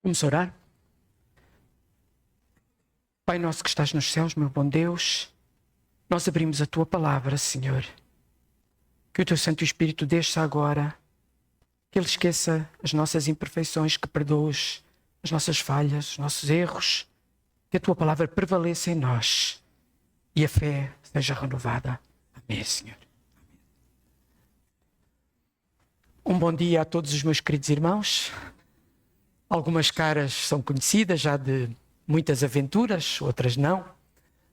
Vamos orar? Pai nosso que estás nos céus, meu bom Deus, nós abrimos a Tua palavra, Senhor. Que o Teu Santo Espírito desça agora, que Ele esqueça as nossas imperfeições, que perdoe as nossas falhas, os nossos erros, que a Tua palavra prevaleça em nós e a fé seja renovada. Amém, Senhor. Um bom dia a todos os meus queridos irmãos. Algumas caras são conhecidas já de muitas aventuras, outras não.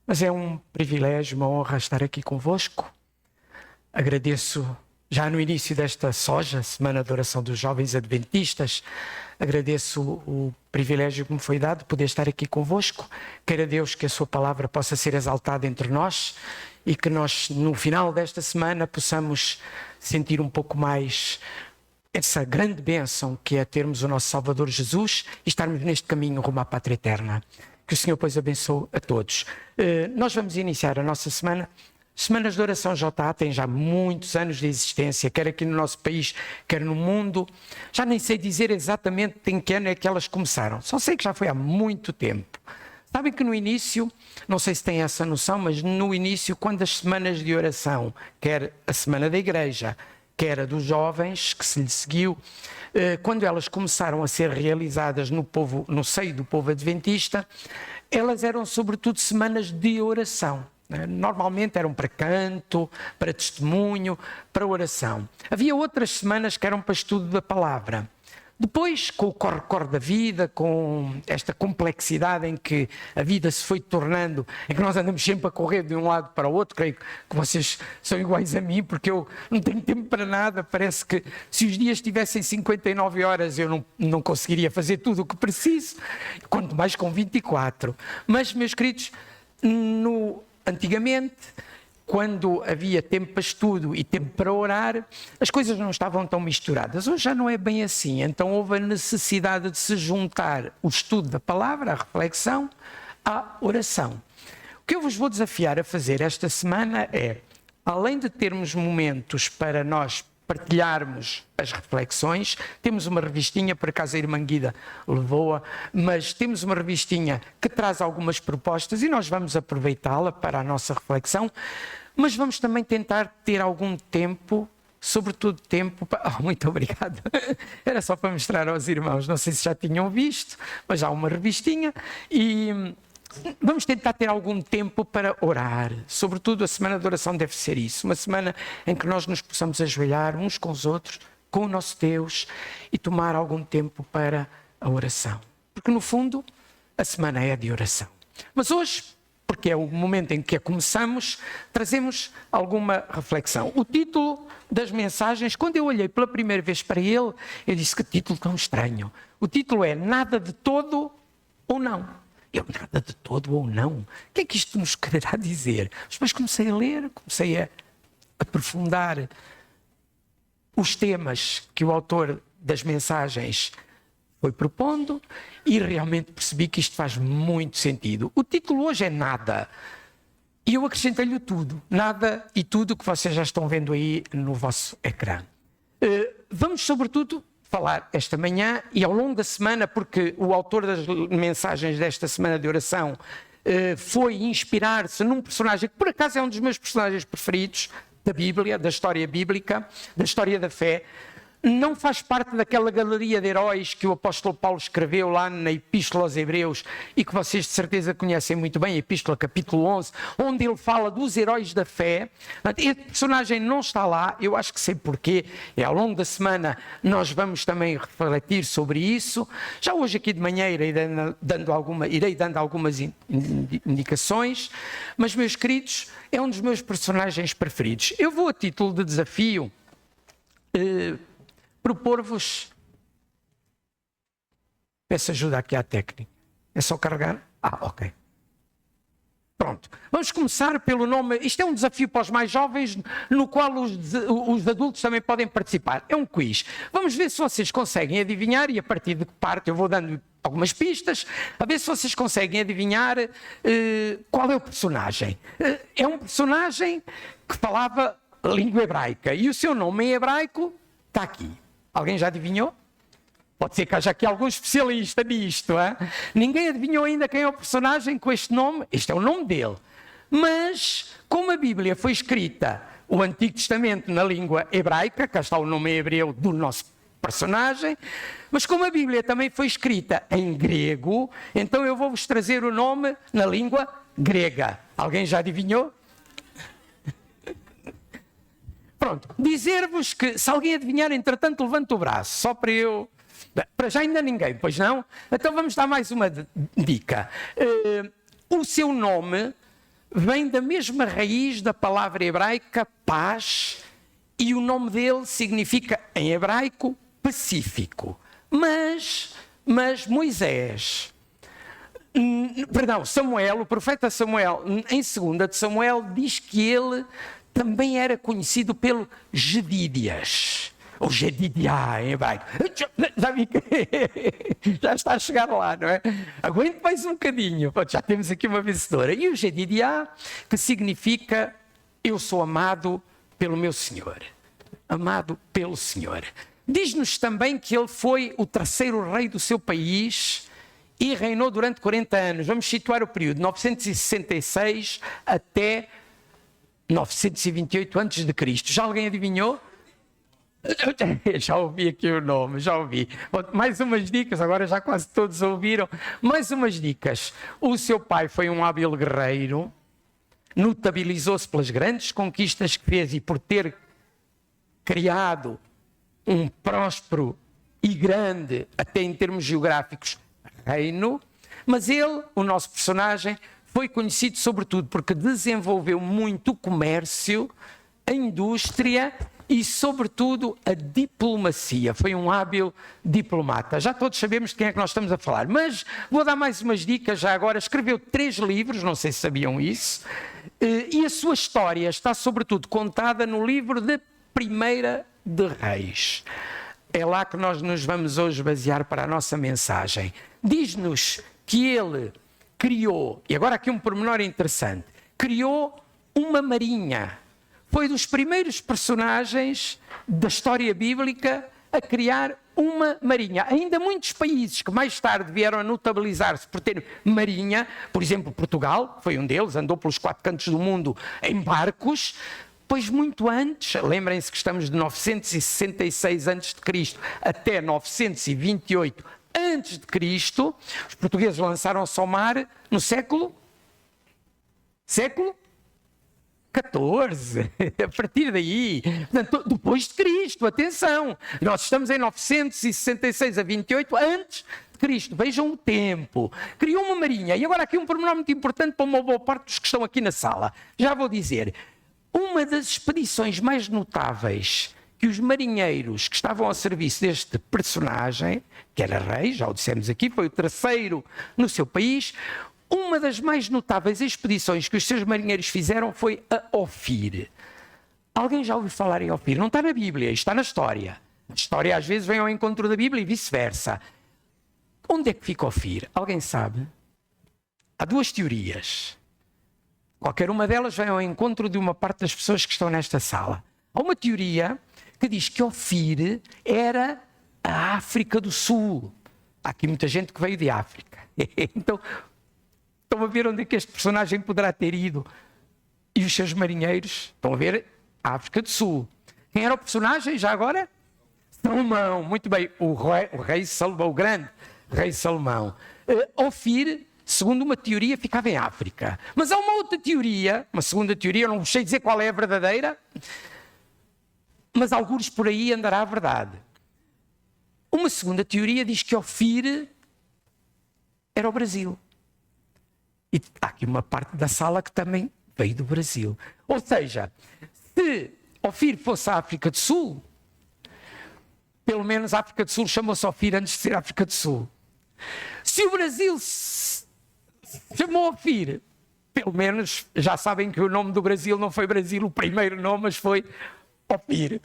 Mas é um privilégio, uma honra estar aqui convosco. Agradeço já no início desta soja, Semana de Oração dos Jovens Adventistas, agradeço o privilégio que me foi dado de poder estar aqui convosco. Queira Deus que a sua palavra possa ser exaltada entre nós e que nós, no final desta semana, possamos sentir um pouco mais essa grande bênção que é termos o nosso Salvador Jesus e estarmos neste caminho rumo à Pátria Eterna. Que o Senhor, pois, abençoe a todos. Nós vamos iniciar a nossa semana. Semanas de Oração JA têm já muitos anos de existência, quer aqui no nosso país, quer no mundo. Já nem sei dizer exatamente em que ano é que elas começaram. Só sei que já foi há muito tempo. Sabem que no início, não sei se têm essa noção, mas no início, quando as semanas de oração, quer a Semana da Igreja, quer a dos jovens, que se lhe seguiu, quando elas começaram a ser realizadas no seio do povo adventista, elas eram sobretudo semanas de oração. Normalmente eram para canto, para testemunho, para oração. Havia outras semanas que eram para estudo da palavra. Depois, com o corre-corre da vida, com esta complexidade em que a vida se foi tornando, em que nós andamos sempre a correr de um lado para o outro, creio que vocês são iguais a mim, porque eu não tenho tempo para nada, parece que se os dias tivessem 59 horas eu não conseguiria fazer tudo o que preciso, quanto mais com 24. Mas, meus queridos, antigamente, quando havia tempo para estudo e tempo para orar, as coisas não estavam tão misturadas. Hoje já não é bem assim. Então houve a necessidade de se juntar o estudo da palavra, a reflexão, à oração. O que eu vos vou desafiar a fazer esta semana é, além de termos momentos para nós partilharmos as reflexões, temos uma revistinha, por acaso a irmã Guida levou-a, mas temos uma revistinha que traz algumas propostas e nós vamos aproveitá-la para a nossa reflexão, mas vamos também tentar ter algum tempo, sobretudo tempo para... Oh, muito obrigado. Era só para mostrar aos irmãos, não sei se já tinham visto, mas há uma revistinha e vamos tentar ter algum tempo para orar. Sobretudo a Semana de Oração deve ser isso. Uma semana em que nós nos possamos ajoelhar uns com os outros, com o nosso Deus e tomar algum tempo para a oração. Porque no fundo a semana é de oração. Mas hoje, porque é o momento em que a começamos, trazemos alguma reflexão. O título das mensagens, quando eu olhei pela primeira vez para ele, eu disse que título tão estranho. O título é Nada de Todo ou Não. Eu, nada de todo ou não? O que é que isto nos quererá dizer? Depois comecei a ler, comecei a aprofundar os temas que o autor das mensagens foi propondo e realmente percebi que isto faz muito sentido. O título hoje é Nada. E eu acrescentei-lhe tudo. Nada e tudo que vocês já estão vendo aí no vosso ecrã. Vamos, sobretudo, falar esta manhã e ao longo da semana, porque o autor das mensagens desta semana de oração foi inspirar-se num personagem que por acaso é um dos meus personagens preferidos da Bíblia, da história bíblica, da história da fé. Não faz parte daquela galeria de heróis que o apóstolo Paulo escreveu lá na Epístola aos Hebreus e que vocês de certeza conhecem muito bem, a Epístola capítulo 11, onde ele fala dos heróis da fé. Este personagem não está lá, eu acho que sei porquê, e ao longo da semana nós vamos também refletir sobre isso. Já hoje aqui de manhã irei dando algumas indicações, mas meus queridos, é um dos meus personagens preferidos. Eu vou a título de desafio propor-vos, peço ajuda aqui à técnica, é só carregar? Ok. Pronto, vamos começar pelo nome, isto é um desafio para os mais jovens, no qual os adultos também podem participar, é um quiz. Vamos ver se vocês conseguem adivinhar e a partir de que parte eu vou dando algumas pistas, a ver se vocês conseguem adivinhar qual é o personagem. É um personagem que falava língua hebraica e o seu nome em hebraico está aqui. Alguém já adivinhou? Pode ser que haja aqui algum especialista nisto. Hein? Ninguém adivinhou ainda quem é o personagem com este nome. Este é o nome dele. Mas, como a Bíblia foi escrita, o Antigo Testamento na língua hebraica, cá está o nome hebreu do nosso personagem, mas como a Bíblia também foi escrita em grego, então eu vou-vos trazer o nome na língua grega. Alguém já adivinhou? Pronto, dizer-vos que, se alguém adivinhar, entretanto, levante o braço, só para eu... Para já ainda ninguém, pois não? Então vamos dar mais uma dica. O seu nome vem da mesma raiz da palavra hebraica paz, e o nome dele significa, em hebraico, pacífico. Mas Moisés... Samuel, o profeta Samuel, em 2 de Samuel, diz que ele também era conhecido pelo Jedídias, ou Jedidiá em hebraico. Já vi que já está a chegar lá, não é? Aguente mais um bocadinho, já temos aqui uma vencedora. E o Jedidiá, que significa eu sou amado pelo meu Senhor. Amado pelo Senhor. Diz-nos também que ele foi o terceiro rei do seu país e reinou durante 40 anos. Vamos situar o período, 966 até 928 a.C. Já alguém adivinhou? Já ouvi aqui o nome, já ouvi. Mais umas dicas, agora já quase todos ouviram. Mais umas dicas. O seu pai foi um hábil guerreiro, notabilizou-se pelas grandes conquistas que fez e por ter criado um próspero e grande, até em termos geográficos, reino. Mas ele, o nosso personagem, foi conhecido sobretudo porque desenvolveu muito o comércio, a indústria e, sobretudo, a diplomacia. Foi um hábil diplomata. Já todos sabemos de quem é que nós estamos a falar, mas vou dar mais umas dicas já agora. Escreveu 3 livros, não sei se sabiam isso, e a sua história está, sobretudo, contada no livro de 1 de Reis. É lá que nós nos vamos hoje basear para a nossa mensagem. Diz-nos que ele criou, e agora aqui um pormenor interessante, criou uma marinha. Foi dos primeiros personagens da história bíblica a criar uma marinha. Ainda muitos países que mais tarde vieram a notabilizar-se por ter marinha, por exemplo, Portugal, foi um deles, andou pelos 4 cantos do mundo em barcos, pois muito antes, lembrem-se que estamos de 966 a.C. até 928 a.C., os portugueses lançaram-se ao mar no século XIV. A partir daí, portanto, depois de Cristo, atenção, nós estamos em 966 a 28 antes de Cristo, vejam o tempo. Criou uma marinha, e agora aqui um pormenor muito importante para uma boa parte dos que estão aqui na sala. Já vou dizer, uma das expedições mais notáveis que os marinheiros que estavam ao serviço deste personagem, que era rei, já o dissemos aqui, foi o terceiro no seu país. Uma das mais notáveis expedições que os seus marinheiros fizeram foi a Ofir. Alguém já ouviu falar em Ofir? Não está na Bíblia, está na história. A história às vezes vem ao encontro da Bíblia e vice-versa. Onde é que fica Ofir? Alguém sabe? Há 2 teorias. Qualquer uma delas vem ao encontro de uma parte das pessoas que estão nesta sala. Há uma teoria que diz que Ofir era a África do Sul. Há aqui muita gente que veio de África. Então, estão a ver onde é que este personagem poderá ter ido? E os seus marinheiros estão a ver a África do Sul. Quem era o personagem já agora? Salomão. Muito bem, o rei Salomão, o grande rei Salomão. Ofir, segundo uma teoria, ficava em África. Mas há uma outra teoria, uma segunda teoria, eu não vos sei dizer qual é a verdadeira, mas alguns por aí andará a verdade. Uma segunda teoria diz que Ofir era o Brasil. E há aqui uma parte da sala que também veio do Brasil. Ou seja, se Ofir fosse a África do Sul, pelo menos a África do Sul chamou-se Ofir antes de ser África do Sul. Se o Brasil se chamou Ofir, pelo menos já sabem que o nome do Brasil não foi Brasil, o primeiro nome, mas foi Ofir.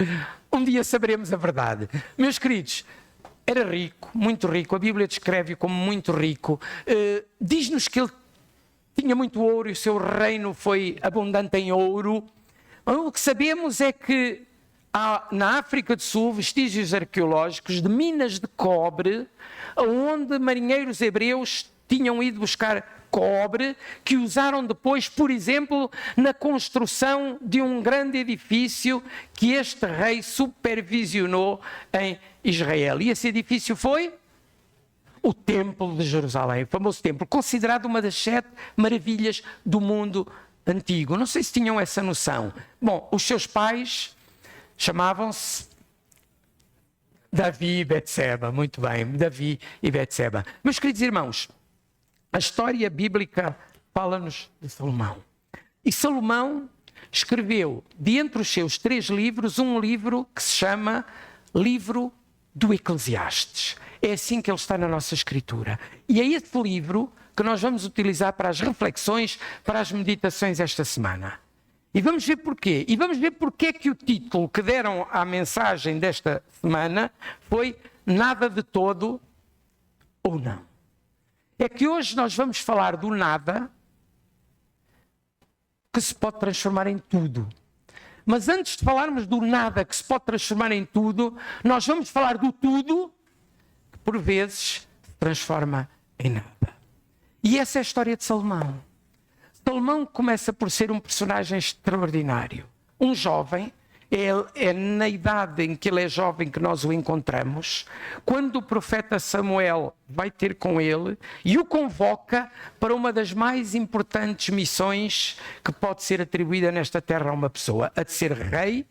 Um dia saberemos a verdade. Meus queridos, era rico, muito rico. A Bíblia descreve-o como muito rico. Diz-nos que ele tinha muito ouro e o seu reino foi abundante em ouro. O que sabemos é que há na África do Sul vestígios arqueológicos de minas de cobre, onde marinheiros hebreus tinham ido buscar cobre, que usaram depois, por exemplo, na construção de um grande edifício que este rei supervisionou em Israel. E esse edifício foi o Templo de Jerusalém, o famoso templo, considerado uma das 7 maravilhas do mundo antigo. Não sei se tinham essa noção. Bom, os seus pais chamavam-se Davi e Betseba. Muito bem, Davi e Betseba. Meus queridos irmãos, a história bíblica fala-nos de Salomão. E Salomão escreveu, de entre os seus 3 livros, um livro que se chama Livro do Eclesiastes. É assim que ele está na nossa escritura. E é esse livro que nós vamos utilizar para as reflexões, para as meditações esta semana. E vamos ver porquê. E vamos ver porquê que o título que deram à mensagem desta semana foi Nada de Todo ou Não. É que hoje nós vamos falar do nada que se pode transformar em tudo. Mas antes de falarmos do nada que se pode transformar em tudo, nós vamos falar do tudo que por vezes se transforma em nada. E essa é a história de Salomão. Salomão começa por ser um personagem extraordinário. Um jovem, é na idade em que ele é jovem que nós o encontramos, quando o profeta Samuel vai ter com ele e o convoca para uma das mais importantes missões que pode ser atribuída nesta terra a uma pessoa, a de ser rei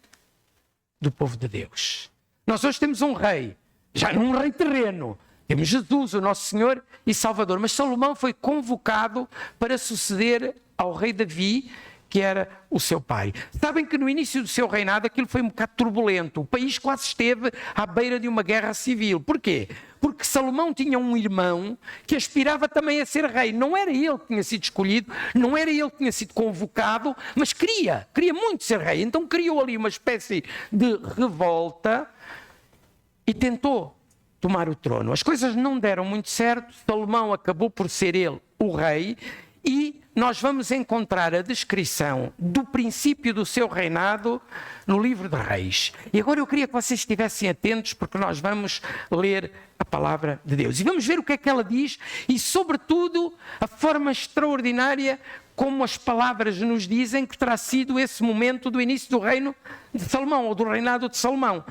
do povo de Deus. Nós hoje temos um rei, já não um rei terreno, temos Jesus, o nosso Senhor e Salvador, mas Salomão foi convocado para suceder ao rei Davi, que era o seu pai. Sabem que no início do seu reinado aquilo foi um bocado turbulento. O país quase esteve à beira de uma guerra civil. Porquê? Porque Salomão tinha um irmão que aspirava também a ser rei. Não era ele que tinha sido escolhido, não era ele que tinha sido convocado, mas queria muito ser rei. Então criou ali uma espécie de revolta e tentou tomar o trono. As coisas não deram muito certo, Salomão acabou por ser ele o rei e nós vamos encontrar a descrição do princípio do seu reinado no livro de Reis. E agora eu queria que vocês estivessem atentos porque nós vamos ler a palavra de Deus. E vamos ver o que é que ela diz e, sobretudo, a forma extraordinária como as palavras nos dizem que terá sido esse momento do início do reino de Salomão, ou do reinado de Salomão.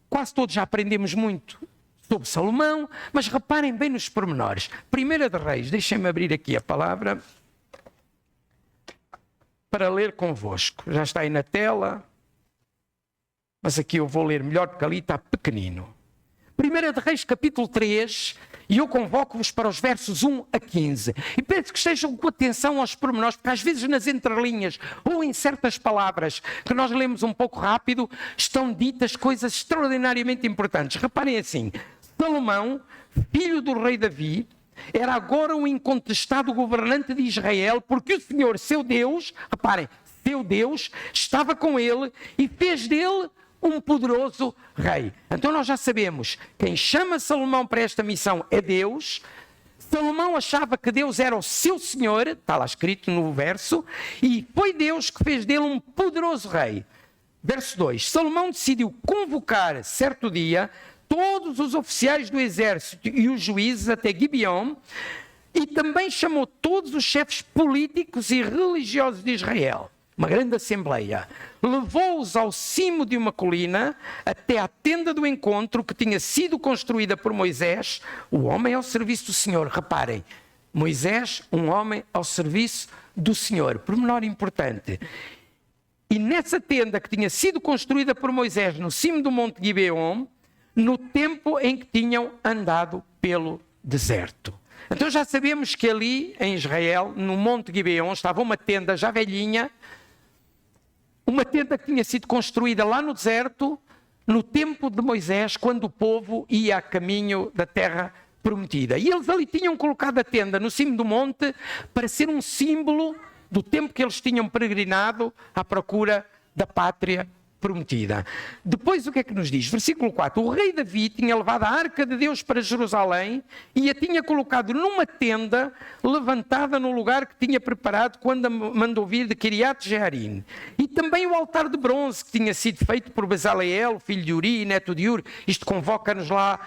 Quase todos já aprendemos muito sobre Salomão, mas reparem bem nos pormenores. Primeira de Reis, deixem-me abrir aqui a palavra para ler convosco. Já está aí na tela, mas aqui eu vou ler melhor porque ali está pequenino. Primeira de Reis, capítulo 3, e eu convoco-vos para os versos 1 a 15. E peço que estejam com atenção aos pormenores, porque às vezes nas entrelinhas ou em certas palavras que nós lemos um pouco rápido, estão ditas coisas extraordinariamente importantes. Reparem assim, Salomão, filho do rei Davi, era agora um incontestado governante de Israel, porque o Senhor, seu Deus, reparem, seu Deus, estava com ele e fez dele um poderoso rei. Então nós já sabemos, quem chama Salomão para esta missão é Deus. Salomão achava que Deus era o seu Senhor, está lá escrito no verso, e foi Deus que fez dele um poderoso rei. Verso 2, Salomão decidiu convocar certo dia todos os oficiais do exército e os juízes até Gibeon, e também chamou todos os chefes políticos e religiosos de Israel. Uma grande assembleia. Levou-os ao cimo de uma colina, até à tenda do encontro que tinha sido construída por Moisés, o homem ao serviço do Senhor. Reparem, Moisés, um homem ao serviço do Senhor. Pormenor importante. E nessa tenda que tinha sido construída por Moisés no cimo do monte Gibeon, no tempo em que tinham andado pelo deserto. Então já sabemos que ali em Israel, no monte Gibeon, estava uma tenda já velhinha, uma tenda que tinha sido construída lá no deserto, no tempo de Moisés, quando o povo ia a caminho da terra prometida. E eles ali tinham colocado a tenda no cimo do monte para ser um símbolo do tempo que eles tinham peregrinado à procura da pátria prometida. Depois o que é que nos diz? Versículo 4. O rei Davi tinha levado a arca de Deus para Jerusalém e a tinha colocado numa tenda levantada no lugar que tinha preparado quando a mandou vir de Kiriat Jearim. E também o altar de bronze que tinha sido feito por Bezaleel, filho de Uri, neto de Ur. Isto convoca-nos lá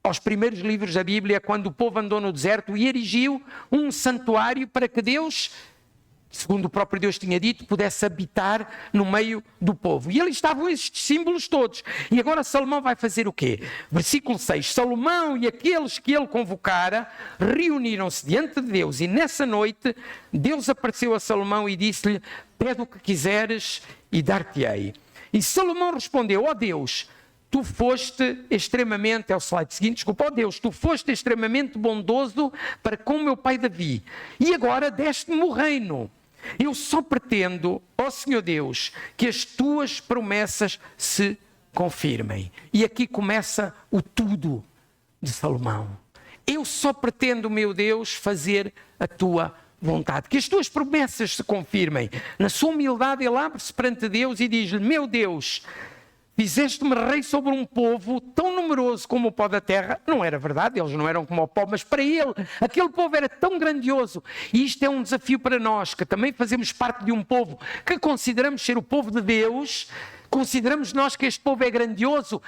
aos primeiros livros da Bíblia, quando o povo andou no deserto e erigiu um santuário para que Deus, segundo o próprio Deus tinha dito, pudesse habitar no meio do povo. E ali estavam estes símbolos todos. E agora Salomão vai fazer o quê? Versículo 6. Salomão e aqueles que ele convocara reuniram-se diante de Deus e nessa noite Deus apareceu a Salomão e disse-lhe: pede o que quiseres e dar-te-ei. E Salomão respondeu: ó Deus, tu foste extremamente, é o slide seguinte, desculpa, ó Deus, tu foste extremamente bondoso para com meu pai Davi e agora deste-me o reino. Eu só pretendo, ó Senhor Deus, que as tuas promessas se confirmem. E aqui começa o tudo de Salomão. Eu só pretendo, meu Deus, fazer a tua vontade. Que as tuas promessas se confirmem. Na sua humildade ele abre-se perante Deus e diz-lhe: meu Deus, fizeste-me rei sobre um povo tão numeroso como o pó da terra. Não era verdade, eles não eram como o pó, mas para ele, aquele povo era tão grandioso. E isto é um desafio para nós, que também fazemos parte de um povo que consideramos ser o povo de Deus. Consideramos nós que este povo é grandioso,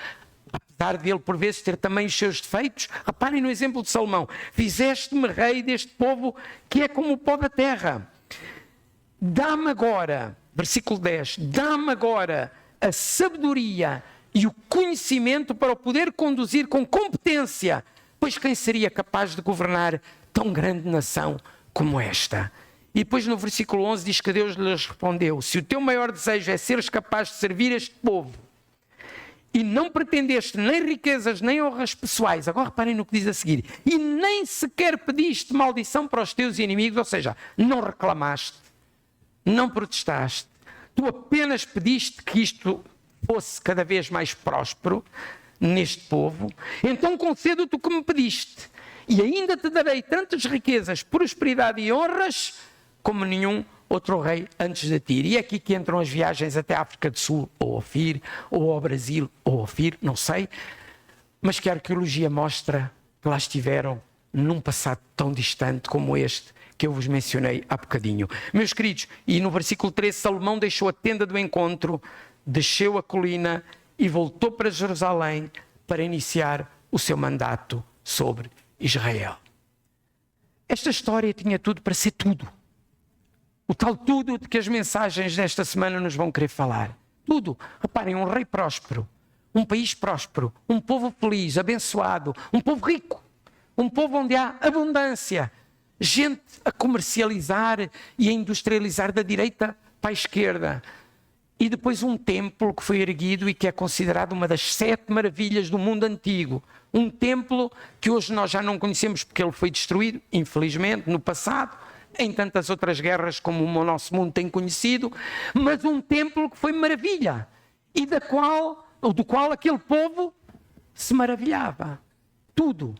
apesar de ele por vezes ter também os seus defeitos. Reparem no exemplo de Salomão: fizeste-me rei deste povo que é como o pó da terra. Dá-me agora, versículo 10, dá-me agora a sabedoria e o conhecimento para o poder conduzir com competência, pois quem seria capaz de governar tão grande nação como esta? E depois no versículo 11 diz que Deus lhes respondeu: se o teu maior desejo é seres capaz de servir este povo e não pretendeste nem riquezas nem honras pessoais, agora reparem no que diz a seguir, e nem sequer pediste maldição para os teus inimigos, ou seja, não reclamaste, não protestaste, tu apenas pediste que isto fosse cada vez mais próspero neste povo, então concedo-te o que me pediste, e ainda te darei tantas riquezas, prosperidade e honras, como nenhum outro rei antes de ti. E é aqui que entram as viagens até a África do Sul, ou ao Ofir, ou ao Brasil, ou ao Ofir, não sei, mas que a arqueologia mostra que lá estiveram num passado tão distante como este que eu vos mencionei há bocadinho. Meus queridos, e no versículo 13, Salomão deixou a tenda do encontro, desceu a colina e voltou para Jerusalém para iniciar o seu mandato sobre Israel. Esta história tinha tudo para ser tudo. O tal tudo de que as mensagens desta semana nos vão querer falar. Tudo. Reparem, um rei próspero, um país próspero, um povo feliz, abençoado, um povo rico, um povo onde há abundância, gente a comercializar e a industrializar da direita para a esquerda. E depois um templo que foi erguido e que é considerado uma das 7 maravilhas do mundo antigo. Um templo que hoje nós já não conhecemos porque ele foi destruído, infelizmente, no passado, em tantas outras guerras como o nosso mundo tem conhecido, mas um templo que foi maravilha e do qual aquele povo se maravilhava. Tudo.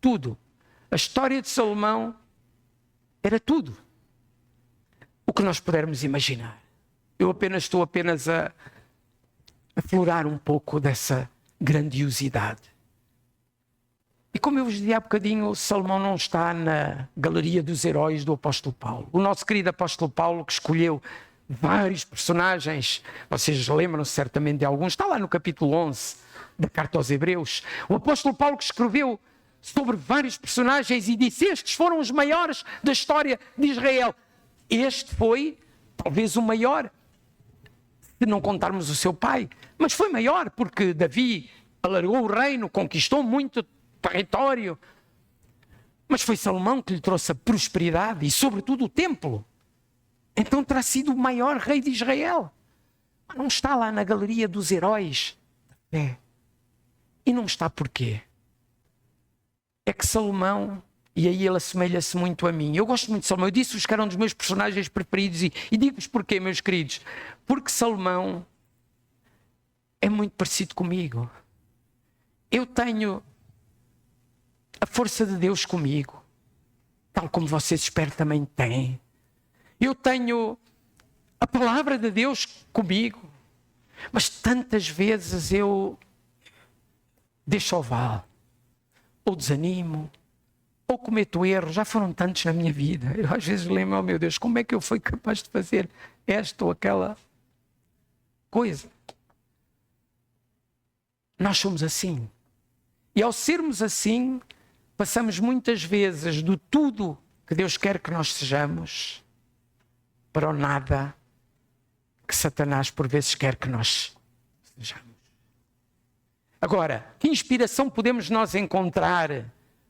Tudo. A história de Salomão era tudo o que nós pudermos imaginar. Eu estou apenas a aflorar um pouco dessa grandiosidade. E como eu vos disse há bocadinho, Salomão não está na galeria dos heróis do apóstolo Paulo. O nosso querido apóstolo Paulo, que escolheu vários personagens, vocês lembram-se certamente de alguns, está lá no capítulo 11 da carta aos Hebreus. O apóstolo Paulo que escreveu sobre vários personagens e disse: estes foram os maiores da história de Israel. Este foi talvez o maior, se não contarmos o seu pai, mas foi maior porque Davi alargou o reino, conquistou muito território, mas foi Salomão que lhe trouxe a prosperidade e sobretudo o templo. Então terá sido o maior rei de Israel. Mas não está lá na galeria dos heróis da fé. E não está porquê? É que Salomão, e aí ele assemelha-se muito a mim. Eu gosto muito de Salomão. Eu disse-vos que era um dos meus personagens preferidos e digo-vos porquê, meus queridos. Porque Salomão é muito parecido comigo. Eu tenho a força de Deus comigo, tal como vocês espero também têm. Eu tenho a palavra de Deus comigo. Mas tantas vezes eu deixo ao vale, ou desanimo, ou cometo erros. Já foram tantos na minha vida. Eu às vezes lembro, oh meu Deus, como é que eu fui capaz de fazer esta ou aquela coisa? Nós somos assim. E ao sermos assim, passamos muitas vezes do tudo que Deus quer que nós sejamos para o nada que Satanás por vezes quer que nós sejamos. Agora, que inspiração podemos nós encontrar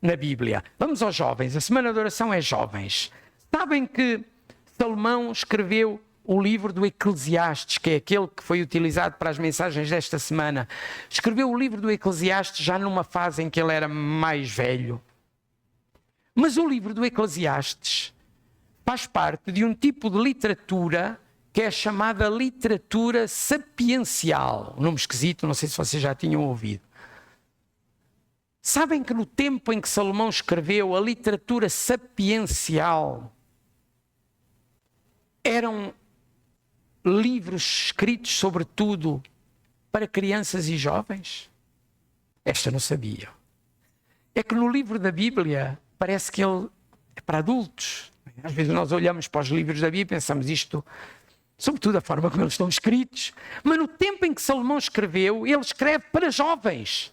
na Bíblia? Vamos aos jovens. A Semana de Oração é jovens. Sabem que Salomão escreveu o livro do Eclesiastes, que é aquele que foi utilizado para as mensagens desta semana. Escreveu o livro do Eclesiastes já numa fase em que ele era mais velho. Mas o livro do Eclesiastes faz parte de um tipo de literatura que é chamada literatura sapiencial. Um nome esquisito, não sei se vocês já tinham ouvido. Sabem que no tempo em que Salomão escreveu a literatura sapiencial, eram livros escritos sobretudo para crianças e jovens? Esta não sabia. É que no livro da Bíblia parece que ele é para adultos. Às vezes nós olhamos para os livros da Bíblia e pensamos isto, sobretudo a forma como eles estão escritos. Mas no tempo em que Salomão escreveu, ele escreve para jovens.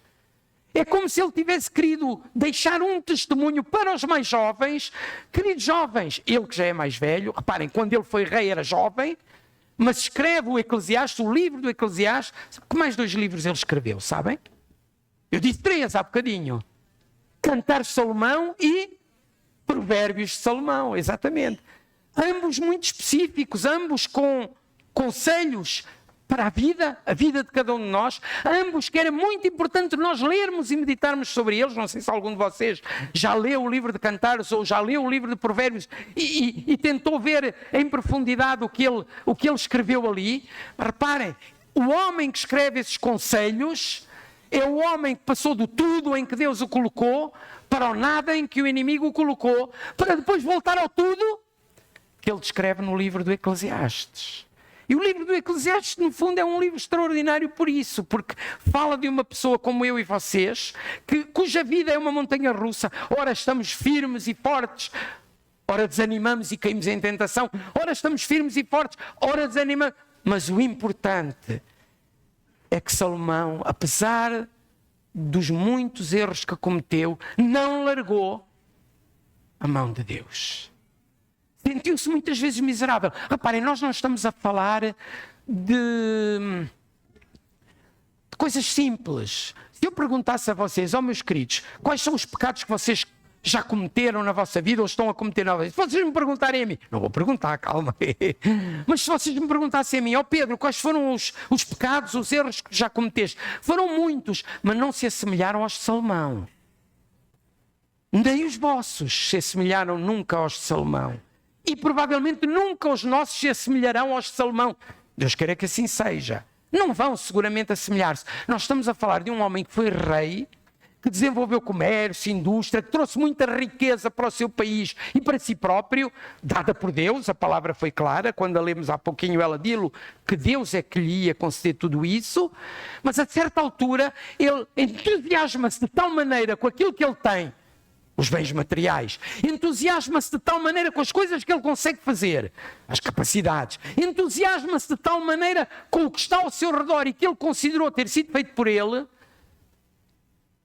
É como se ele tivesse querido deixar um testemunho para os mais jovens. Queridos jovens, ele que já é mais velho, reparem, quando ele foi rei era jovem, mas escreve o Eclesiastes, o livro do Eclesiastes. Que mais 2 livros ele escreveu, sabem? Eu disse 3 há bocadinho. Cantares de Salomão e Provérbios de Salomão, exatamente. Ambos muito específicos, ambos com conselhos para a vida de cada um de nós, ambos que era muito importante nós lermos e meditarmos sobre eles. Não sei se algum de vocês já leu o livro de Cantares ou já leu o livro de Provérbios e tentou ver em profundidade o que ele escreveu ali. Reparem, o homem que escreve esses conselhos é o homem que passou do tudo em que Deus o colocou para o nada em que o inimigo o colocou, para depois voltar ao tudo que ele descreve no livro do Eclesiastes. E o livro do Eclesiastes, no fundo, é um livro extraordinário por isso, porque fala de uma pessoa como eu e vocês, cuja vida é uma montanha russa. Ora estamos firmes e fortes, ora desanimamos e caímos em tentação, ora estamos firmes e fortes, ora desanimamos. Mas o importante é que Salomão, apesar dos muitos erros que cometeu, não largou a mão de Deus. Sentiu-se muitas vezes miserável. Reparem, nós não estamos a falar de coisas simples. Se eu perguntasse a vocês, meus queridos, quais são os pecados que vocês já cometeram na vossa vida ou estão a cometer na vossa vida? Se vocês me perguntarem a mim, não vou perguntar, calma. Mas se vocês me perguntassem a mim, Pedro, quais foram os pecados, os erros que já cometeste? Foram muitos, mas não se assemelharam aos de Salomão. Nem os vossos se assemelharam nunca aos de Salomão. E provavelmente nunca os nossos se assemelharão aos de Salomão. Deus queira que assim seja. Não vão seguramente assemelhar-se. Nós estamos a falar de um homem que foi rei, que desenvolveu comércio, indústria, que trouxe muita riqueza para o seu país e para si próprio, dada por Deus. A palavra foi clara, quando a lemos há pouquinho ela disse que Deus é que lhe ia conceder tudo isso. Mas a certa altura ele entusiasma-se de tal maneira com aquilo que ele tem, os bens materiais, entusiasma-se de tal maneira com as coisas que ele consegue fazer, as capacidades, entusiasma-se de tal maneira com o que está ao seu redor e que ele considerou ter sido feito por ele,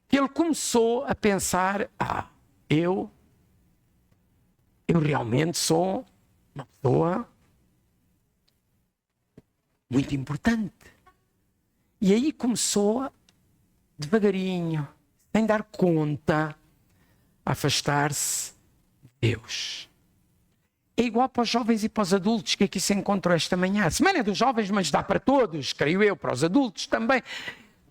que ele começou a pensar, eu realmente sou uma pessoa muito importante. E aí começou devagarinho, sem dar conta, afastar-se de Deus. É igual para os jovens e para os adultos que aqui se encontram esta manhã. A semana é dos jovens, mas dá para todos, creio eu, para os adultos também.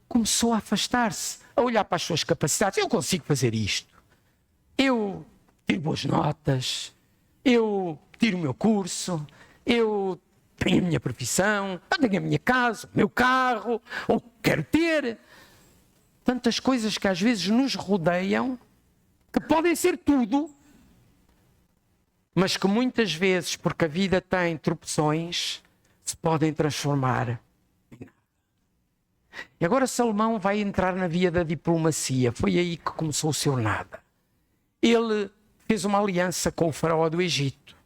Começou a afastar-se, a olhar para as suas capacidades. Eu consigo fazer isto. Eu tiro boas notas. Eu tiro o meu curso. Eu tenho a minha profissão. Eu tenho a minha casa, o meu carro. Ou quero ter. Tantas coisas que às vezes nos rodeiam, que podem ser tudo, mas que muitas vezes, porque a vida tem tropeções, se podem transformar em nada. E agora Salomão vai entrar na via da diplomacia. Foi aí que começou o seu nada. Ele fez uma aliança com o faraó do Egito.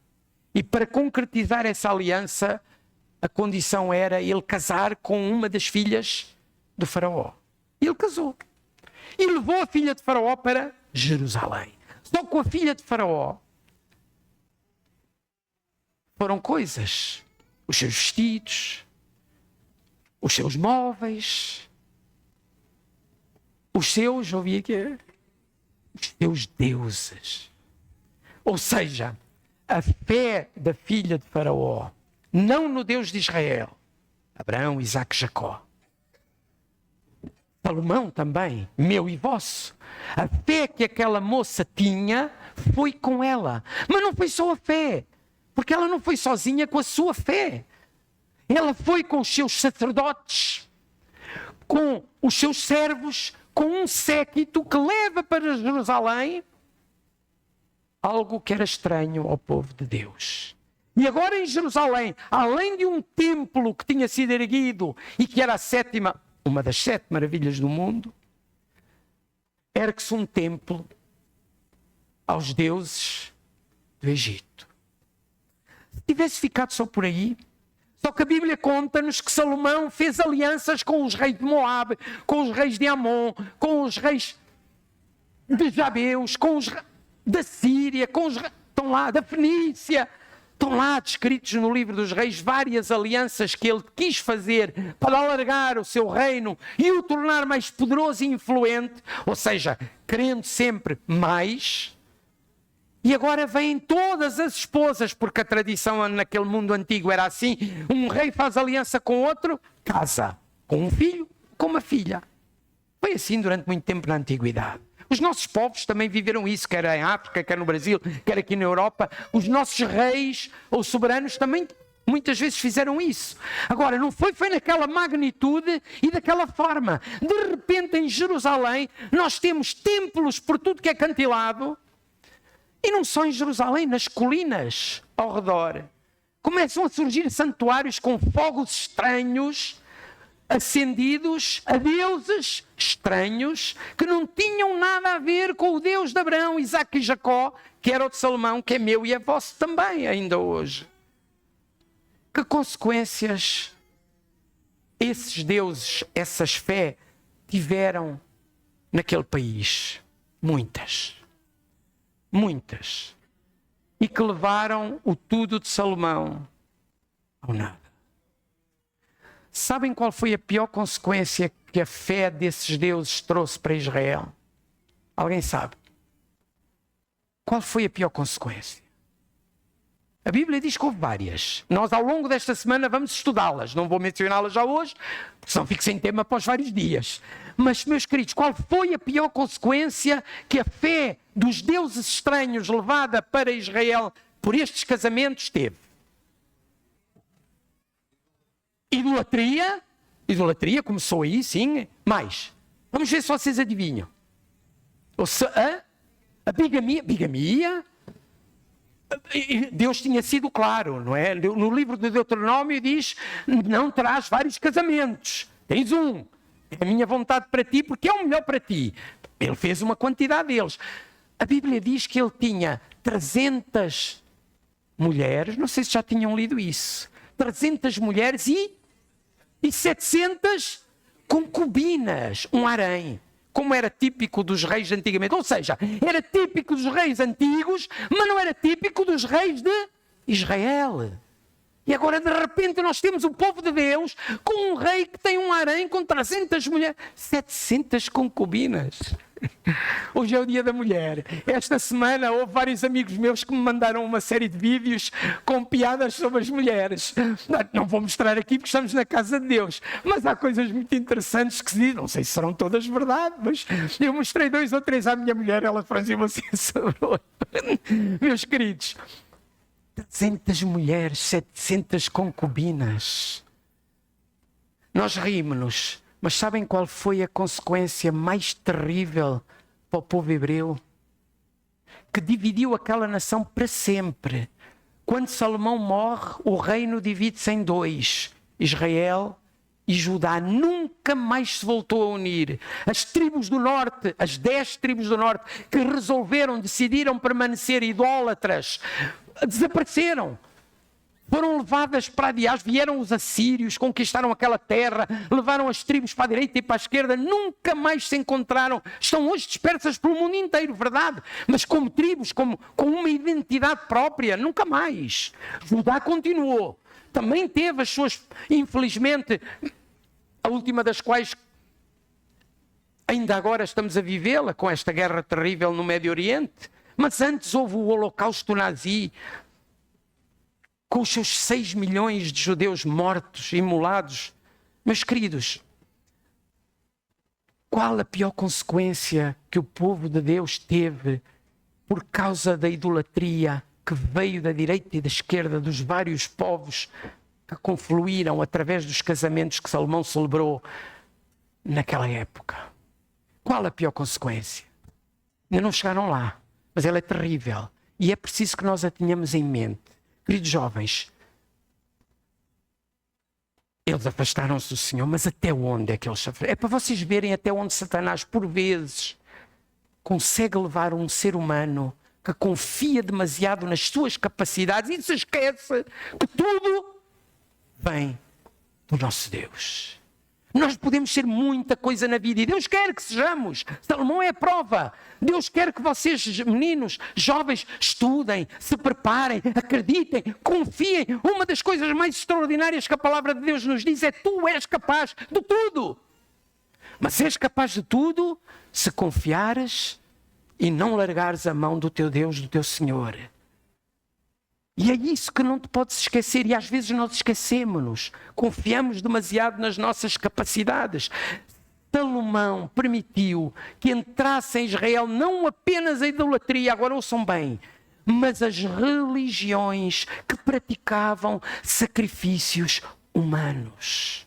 E para concretizar essa aliança, a condição era ele casar com uma das filhas do faraó. E ele casou. E levou a filha de faraó para Jerusalém. Só com a filha de faraó foram coisas. Os seus vestidos, os seus móveis, os seus, ouvi aqui, os seus deuses. Ou seja, a fé da filha de faraó, não no Deus de Israel, Abraão, Isaque, Jacó. Salomão também, meu e vosso. A fé que aquela moça tinha foi com ela. Mas não foi só a fé, porque ela não foi sozinha com a sua fé. Ela foi com os seus sacerdotes, com os seus servos, com um séquito que leva para Jerusalém algo que era estranho ao povo de Deus. E agora em Jerusalém, além de um templo que tinha sido erguido e que era uma das 7 maravilhas do mundo, ergue-se um templo aos deuses do Egito. Se tivesse ficado só por aí, só que a Bíblia conta-nos que Salomão fez alianças com os reis de Moabe, com os reis de Amon, com os reis de Jabeus, com os da Síria, com os estão lá, da Fenícia. Estão lá descritos no livro dos reis várias alianças que ele quis fazer para alargar o seu reino e o tornar mais poderoso e influente, ou seja, querendo sempre mais. E agora vêm todas as esposas, porque a tradição naquele mundo antigo era assim: um rei faz aliança com outro, casa com um filho, com uma filha. Foi assim durante muito tempo na antiguidade. Os nossos povos também viveram isso, quer em África, quer no Brasil, quer aqui na Europa. Os nossos reis ou soberanos também muitas vezes fizeram isso. Agora, não foi naquela magnitude e daquela forma. De repente, em Jerusalém, nós temos templos por tudo que é cantilado. E não só em Jerusalém, nas colinas ao redor. Começam a surgir santuários com fogos estranhos, acendidos a deuses estranhos, que não tinham nada a ver com o Deus de Abraão, Isaque e Jacó, que era o de Salomão, que é meu e é vosso também, ainda hoje. Que consequências esses deuses, essas fé, tiveram naquele país? Muitas. Muitas. E que levaram o tudo de Salomão ao nada. Sabem qual foi a pior consequência que a fé desses deuses trouxe para Israel? Alguém sabe? Qual foi a pior consequência? A Bíblia diz que houve várias. Nós, ao longo desta semana, vamos estudá-las. Não vou mencioná-las já hoje, porque senão fico sem tema após vários dias. Mas, meus queridos, qual foi a pior consequência que a fé dos deuses estranhos levada para Israel por estes casamentos teve? Idolatria. Idolatria começou aí, sim. Mais. Vamos ver se vocês adivinham. Ou se a bigamia. Bigamia. Deus tinha sido claro, não é? No livro de Deuteronômio diz: não terás vários casamentos. Tens um. É a minha vontade para ti, porque é o melhor para ti. Ele fez uma quantidade deles. A Bíblia diz que ele tinha 300 mulheres. Não sei se já tinham lido isso. 300 mulheres e 700 concubinas, um harém, como era típico dos reis antigamente. Ou seja, era típico dos reis antigos, mas não era típico dos reis de Israel. E agora, de repente, nós temos o povo de Deus com um rei que tem um harém com 300 mulheres, 700 concubinas. Hoje é o dia da mulher. Esta semana houve vários amigos meus que me mandaram uma série de vídeos com piadas sobre as mulheres. Não vou mostrar aqui porque estamos na casa de Deus, mas há coisas muito interessantes que se dizem. Não sei se serão todas verdade, mas eu mostrei 2 ou 3 à minha mulher, ela franziu assim sobre o outro. Meus queridos, 300 mulheres, 700 concubinas. Nós rimos-nos. Mas sabem qual foi a consequência mais terrível para o povo hebreu? Que dividiu aquela nação para sempre. Quando Salomão morre, o reino divide-se em 2. Israel e Judá nunca mais se voltou a unir. As tribos do norte, as 10 tribos do norte, que decidiram permanecer idólatras, desapareceram. Foram levadas para a diáspora, vieram os assírios, conquistaram aquela terra, levaram as tribos para a direita e para a esquerda, nunca mais se encontraram. Estão hoje dispersas pelo mundo inteiro, verdade? Mas como tribos, com uma identidade própria, nunca mais. Judá continuou. Também teve as suas, infelizmente, a última das quais ainda agora estamos a vivê-la, com esta guerra terrível no Médio Oriente. Mas antes houve o Holocausto Nazi, com os seus 6 milhões de judeus mortos, imolados. Meus queridos, qual a pior consequência que o povo de Deus teve por causa da idolatria que veio da direita e da esquerda dos vários povos que confluíram através dos casamentos que Salomão celebrou naquela época? Qual a pior consequência? Ainda não chegaram lá, mas ela é terrível e é preciso que nós a tenhamos em mente. Queridos jovens, eles afastaram-se do Senhor, mas até onde é que eles se afastaram? É para vocês verem até onde Satanás, por vezes, consegue levar um ser humano que confia demasiado nas suas capacidades e se esquece que tudo vem do nosso Deus. Nós podemos ser muita coisa na vida e Deus quer que sejamos. Salomão é a prova. Deus quer que vocês, meninos, jovens, estudem, se preparem, acreditem, confiem. Uma das coisas mais extraordinárias que a palavra de Deus nos diz é: tu és capaz de tudo. Mas és capaz de tudo se confiares e não largares a mão do teu Deus, do teu Senhor. E é isso que não te podes esquecer, e às vezes nós esquecemos-nos, confiamos demasiado nas nossas capacidades. Salomão permitiu que entrasse em Israel não apenas a idolatria, agora ouçam bem, mas as religiões que praticavam sacrifícios humanos.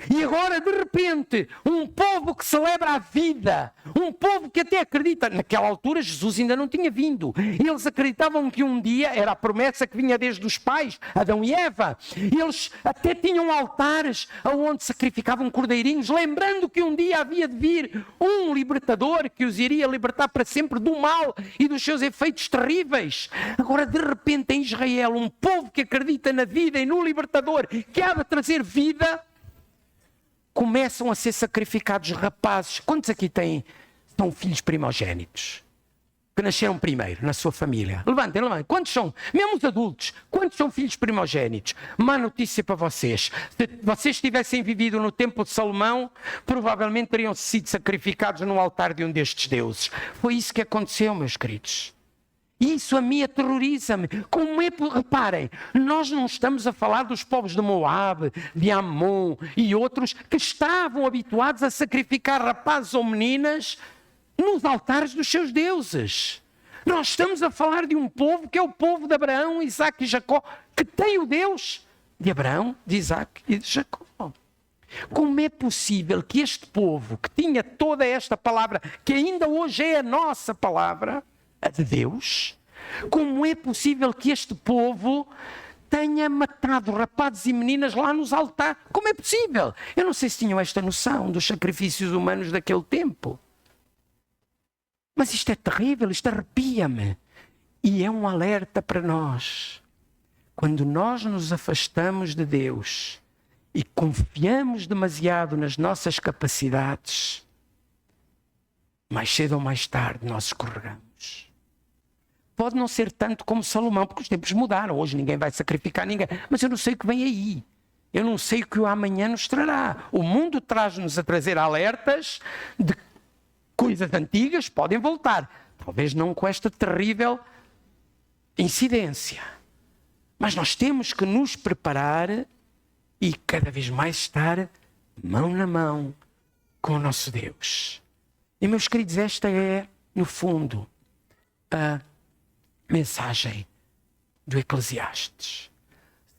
E agora, de repente, um povo que celebra a vida, um povo que até acredita, naquela altura Jesus ainda não tinha vindo, eles acreditavam que um dia, era a promessa que vinha desde os pais, Adão e Eva, eles até tinham altares onde sacrificavam cordeirinhos, lembrando que um dia havia de vir um libertador que os iria libertar para sempre do mal e dos seus efeitos terríveis. Agora, de repente, em Israel, um povo que acredita na vida e no libertador, que há de trazer vida, começam a ser sacrificados rapazes. Quantos aqui são filhos primogénitos? Que nasceram primeiro na sua família? Levantem. Quantos são? Mesmo os adultos. Quantos são filhos primogénitos? Má notícia para vocês. Se vocês tivessem vivido no tempo de Salomão, provavelmente teriam sido sacrificados no altar de um destes deuses. Foi isso que aconteceu, meus queridos. Isso a mim aterroriza-me. Reparem, nós não estamos a falar dos povos de Moab, de Amon e outros que estavam habituados a sacrificar rapazes ou meninas nos altares dos seus deuses. Nós estamos a falar de um povo que é o povo de Abraão, Isaque e Jacó, que tem o Deus de Abraão, de Isaque e de Jacó. Como é possível que este povo, que tinha toda esta palavra, que ainda hoje é a nossa palavra, a de Deus, como é possível que este povo tenha matado rapazes e meninas lá nos altares? Como é possível? Eu não sei se tinham esta noção dos sacrifícios humanos daquele tempo. Mas isto é terrível, isto arrepia-me. E é um alerta para nós. Quando nós nos afastamos de Deus e confiamos demasiado nas nossas capacidades, mais cedo ou mais tarde nós escorregamos. Pode não ser tanto como Salomão, porque os tempos mudaram. Hoje ninguém vai sacrificar ninguém. Mas eu não sei o que vem aí. Eu não sei o que o amanhã nos trará. O mundo traz-nos a trazer alertas de coisas antigas, podem voltar. Talvez não com esta terrível incidência. Mas nós temos que nos preparar e cada vez mais estar mão na mão com o nosso Deus. E, meus queridos, esta é, no fundo, a mensagem do Eclesiastes.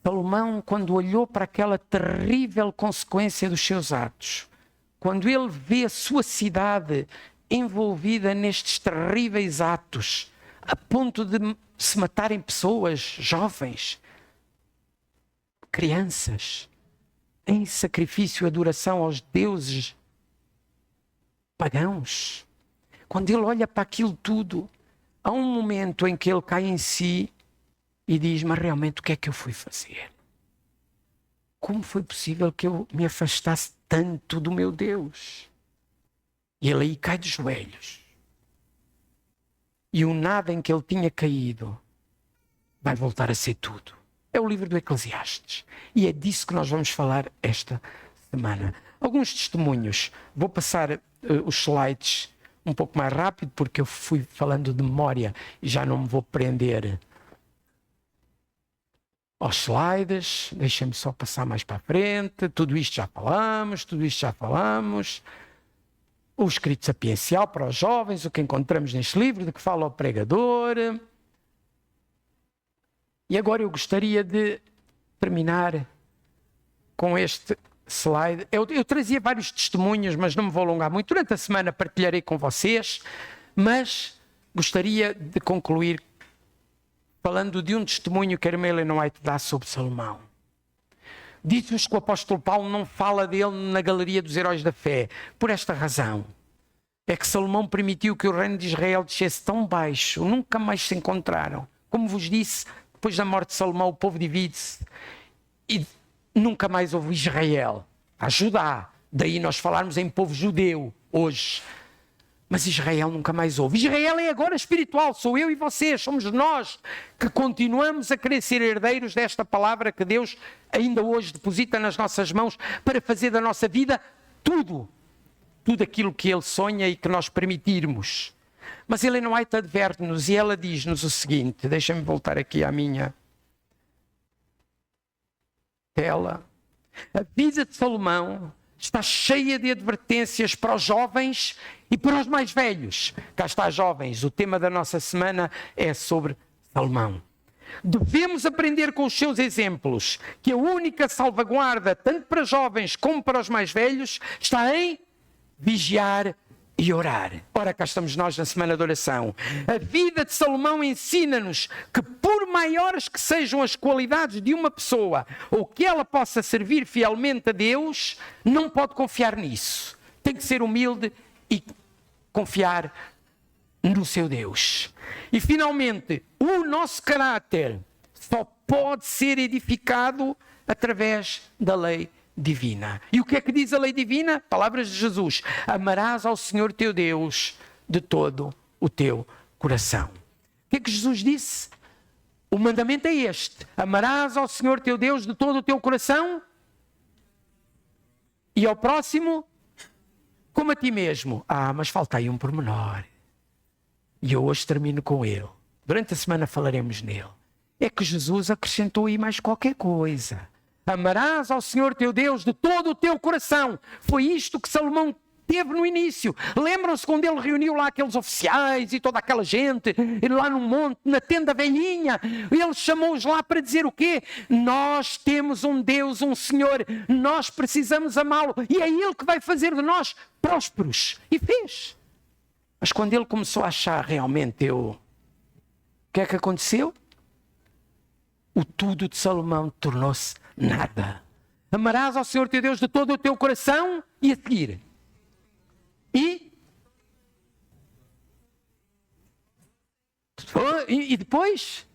Salomão, quando olhou para aquela terrível consequência dos seus atos, quando ele vê a sua cidade envolvida nestes terríveis atos, a ponto de se matarem pessoas, jovens, crianças, em sacrifício e adoração aos deuses pagãos. Quando ele olha para aquilo tudo, há um momento em que ele cai em si e diz: mas realmente o que é que eu fui fazer? Como foi possível que eu me afastasse tanto do meu Deus? E ele aí cai de joelhos. E o nada em que ele tinha caído vai voltar a ser tudo. É o livro do Eclesiastes. E é disso que nós vamos falar esta semana. Alguns testemunhos. Vou passar os slides um pouco mais rápido, porque eu fui falando de memória e já não me vou prender aos slides. Deixem-me só passar mais para a frente. Tudo isto já falamos. O escrito sapiencial para os jovens, o que encontramos neste livro, de que fala o pregador. E agora eu gostaria de terminar com este slide. Eu trazia vários testemunhos, mas não me vou alongar muito. Durante a semana partilharei com vocês, mas gostaria de concluir falando de um testemunho que a irmã Ellen White dá sobre Salomão. Diz-nos que o apóstolo Paulo não fala dele na galeria dos heróis da fé, por esta razão. É que Salomão permitiu que o reino de Israel descesse tão baixo, nunca mais se encontraram. Como vos disse, depois da morte de Salomão, o povo divide-se e nunca mais houve Israel. Há Judá, daí nós falarmos em povo judeu hoje. Mas Israel nunca mais houve. Israel é agora espiritual, sou eu e vocês, somos nós que continuamos a querer ser herdeiros desta palavra que Deus ainda hoje deposita nas nossas mãos para fazer da nossa vida tudo aquilo que Ele sonha e que nós permitirmos. Mas Ellen White adverte-nos e ela diz-nos o seguinte, deixa-me voltar aqui à minha tela. A vida de Salomão está cheia de advertências para os jovens e para os mais velhos. Cá está, jovens, o tema da nossa semana é sobre Salomão. Devemos aprender com os seus exemplos que a única salvaguarda, tanto para jovens como para os mais velhos, está em vigiar e orar. Ora, cá estamos nós na semana de oração. A vida de Salomão ensina-nos que por maiores que sejam as qualidades de uma pessoa ou que ela possa servir fielmente a Deus, não pode confiar nisso. Tem que ser humilde e confiar no seu Deus. E finalmente, o nosso caráter só pode ser edificado através da lei divina. E o que é que diz a lei divina? Palavras de Jesus: amarás ao Senhor teu Deus de todo o teu coração. O que é que Jesus disse? O mandamento é este: amarás ao Senhor teu Deus de todo o teu coração e ao próximo como a ti mesmo. Mas falta aí um pormenor. E eu hoje termino com ele. Durante a semana falaremos nele. É que Jesus acrescentou aí mais qualquer coisa. Amarás ao Senhor teu Deus de todo o teu coração. Foi isto que Salomão teve no início. Lembram-se quando ele reuniu lá aqueles oficiais e toda aquela gente, lá no monte, na tenda velhinha? Ele chamou-os lá para dizer o quê? Nós temos um Deus, um Senhor, nós precisamos amá-lo e é Ele que vai fazer de nós prósperos. E fez. Mas quando ele começou a achar realmente o que é que aconteceu? O tudo de Salomão tornou-se nada. Amarás ao Senhor teu Deus de todo o teu coração e a seguir. E depois?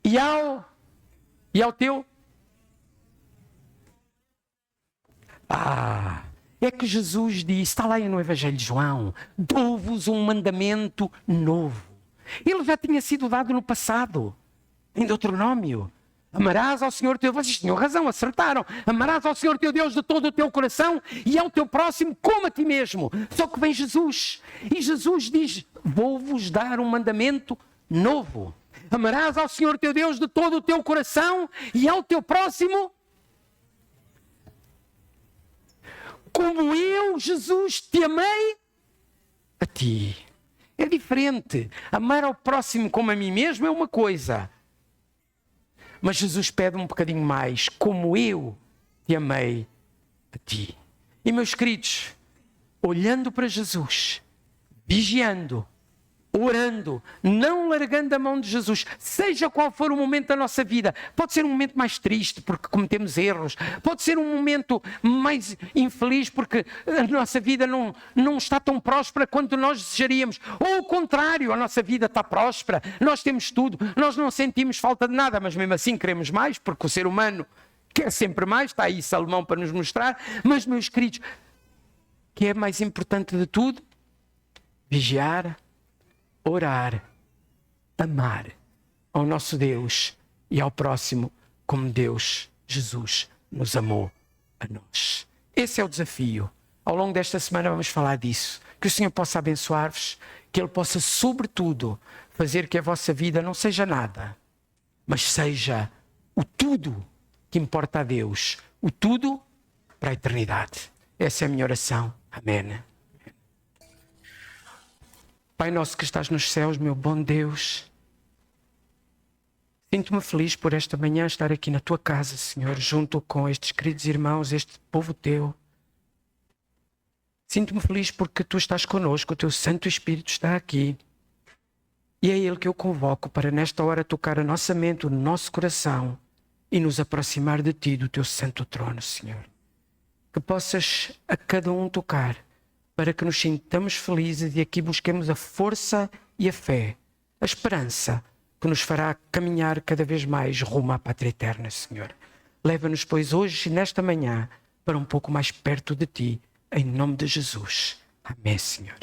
E ao teu? É que Jesus disse, está lá no Evangelho de João, dou-vos um mandamento novo. Ele já tinha sido dado no passado, em Deuteronômio. Amarás ao Senhor teu Deus, vocês tinham razão, acertaram. Amarás ao Senhor teu Deus de todo o teu coração e ao teu próximo como a ti mesmo. Só que vem Jesus e Jesus diz, vou-vos dar um mandamento novo. Amarás ao Senhor teu Deus de todo o teu coração e ao teu próximo como eu, Jesus, te amei a ti. É diferente. Amar ao próximo como a mim mesmo é uma coisa. Mas Jesus pede um bocadinho mais. Como eu te amei a ti. E meus queridos, olhando para Jesus, vigiando orando, não largando a mão de Jesus, seja qual for o momento da nossa vida. Pode ser um momento mais triste porque cometemos erros, pode ser um momento mais infeliz porque a nossa vida não está tão próspera quanto nós desejaríamos, ou o contrário, a nossa vida está próspera, nós temos tudo, nós não sentimos falta de nada, mas mesmo assim queremos mais, porque o ser humano quer sempre mais, está aí Salomão para nos mostrar. Mas, meus queridos, o que é mais importante de tudo? Vigiar, orar, amar ao nosso Deus e ao próximo como Deus, Jesus, nos amou a nós. Esse é o desafio. Ao longo desta semana vamos falar disso. Que o Senhor possa abençoar-vos, que Ele possa, sobretudo, fazer que a vossa vida não seja nada, mas seja o tudo que importa a Deus, o tudo para a eternidade. Essa é a minha oração. Amém. Pai nosso que estás nos céus, meu bom Deus, sinto-me feliz por esta manhã estar aqui na tua casa, Senhor, junto com estes queridos irmãos, este povo teu. Sinto-me feliz porque tu estás connosco, o teu Santo Espírito está aqui. E é Ele que eu convoco para nesta hora tocar a nossa mente, o nosso coração e nos aproximar de ti, do teu santo trono, Senhor. Que possas a cada um tocar, para que nos sintamos felizes e aqui busquemos a força e a fé, a esperança que nos fará caminhar cada vez mais rumo à pátria eterna, Senhor. Leva-nos, pois, hoje, nesta manhã, para um pouco mais perto de Ti, em nome de Jesus. Amém, Senhor.